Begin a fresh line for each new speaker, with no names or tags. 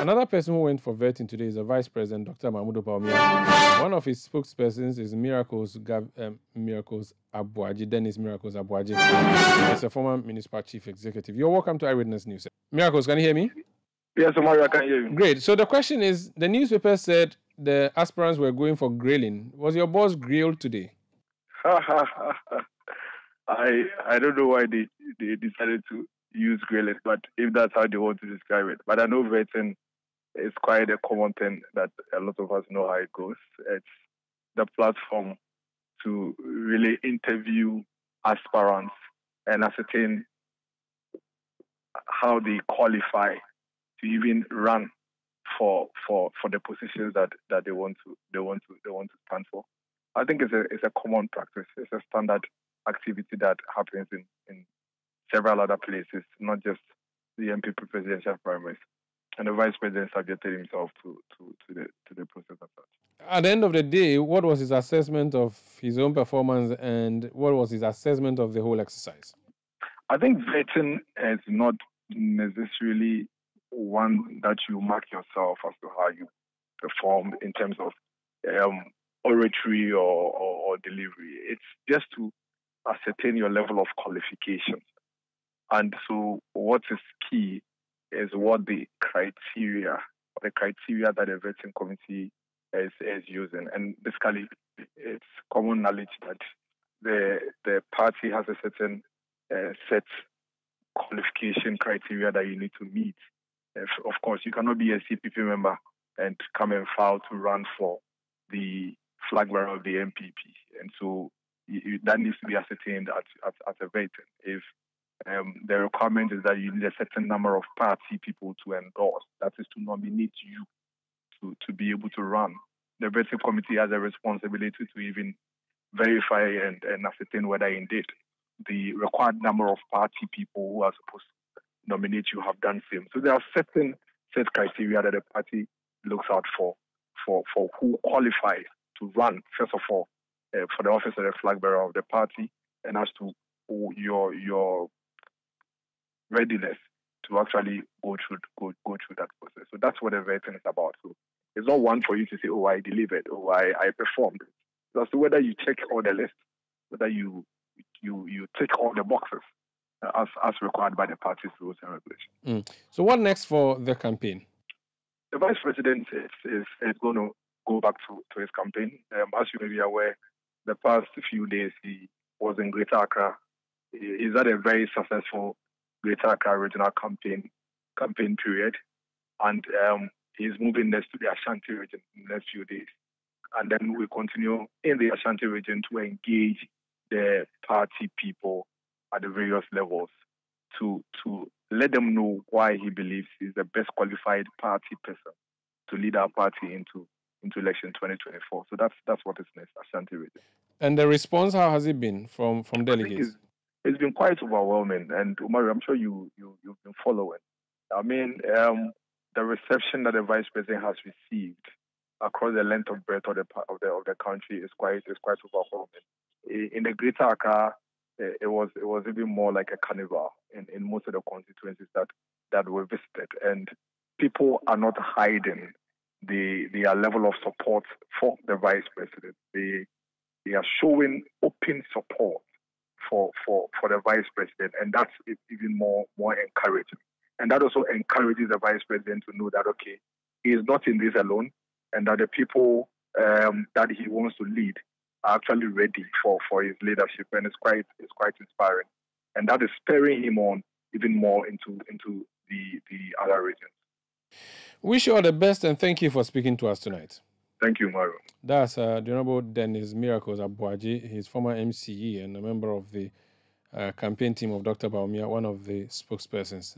Another person who went for vetting today is the Vice President, Dr. Bawumia. One of his spokespersons is Miracles Abuaji, Dennis Miracles Abuaji. He's a former municipal chief executive. You're welcome to Eyewitness News. Miracles, can you hear me?
Yes, Omar, I can hear you.
Great. So the question is, the newspaper said the aspirants were going for grilling. Was your boss grilled today?
I don't know why they decided to use grilling, but if that's how they want to describe it. But I know vetting is quite a common thing that a lot of us know how it goes. It's the platform to really interview aspirants and ascertain how they qualify to even run for the positions that they want to stand for. I think it's a common practice. It's a standard activity that happens in several other places, not just the NPP presidential primaries. And the vice president subjected himself to the process of that.
At the end of the day, what was his assessment of his own performance and what was his assessment of the whole exercise?
I think vetting is not necessarily one that you mark yourself as to how you perform in terms of oratory or delivery. It's just to ascertain your level of qualifications. And so what is key is what the criteria that the vetting committee is using. And basically, it's common knowledge that the party has a certain set qualification criteria that you need to meet. Of course, you cannot be a CPP member and come and file to run for the flagbearer of the NPP. And so that needs to be ascertained at a vetting. If the requirement is that you need a certain number of party people to endorse, that is to nominate you to be able to run. The vetting committee has a responsibility to even verify and ascertain whether indeed the required number of party people who are supposed to nominate you have done same. So there are certain set criteria that the party looks out for who qualifies to run, first of all, for the office of the flag bearer of the party, and as to your readiness to actually go through that process. So that's what the vetting is about. So it's not one for you to say, oh, I delivered, oh, I performed. It's also whether you check all the lists, whether you tick all the boxes as required by the party's rules and regulations.
So what next for the campaign?
The vice president is going to go back to his campaign. As you may be aware, the past few days he was in Greater Accra. He's had a very successful Greater Accra regional campaign period, and he's moving next to the Ashanti region in the next few days. And then we continue in the Ashanti region to engage the party people at the various levels to let them know why he believes he's the best qualified party person to lead our party into election 2024. So that's what is next, Ashanti region.
And the response, how has it been from delegates?
It's been quite overwhelming, and Umar, I'm sure you've been following. I mean, the reception that the vice president has received across the length of breadth of the country is quite overwhelming. In the Greater Accra, it was even more like a carnival in most of the constituencies that were visited, and people are not hiding their level of support for the vice president. They are showing open support for the vice president, and that's even more encouraging. And that also encourages the vice president to know that, okay, he is not in this alone, and that the people that he wants to lead are actually ready for his leadership, and it's quite inspiring. And that is spurring him on even more into the other regions.
Wish you all the best, and thank you for speaking to us tonight.
Thank you, Mario.
That's the Honorable Dennis Miracles Abuaji. He's former MCE and a member of the campaign team of Dr. Bawumia, one of the spokespersons.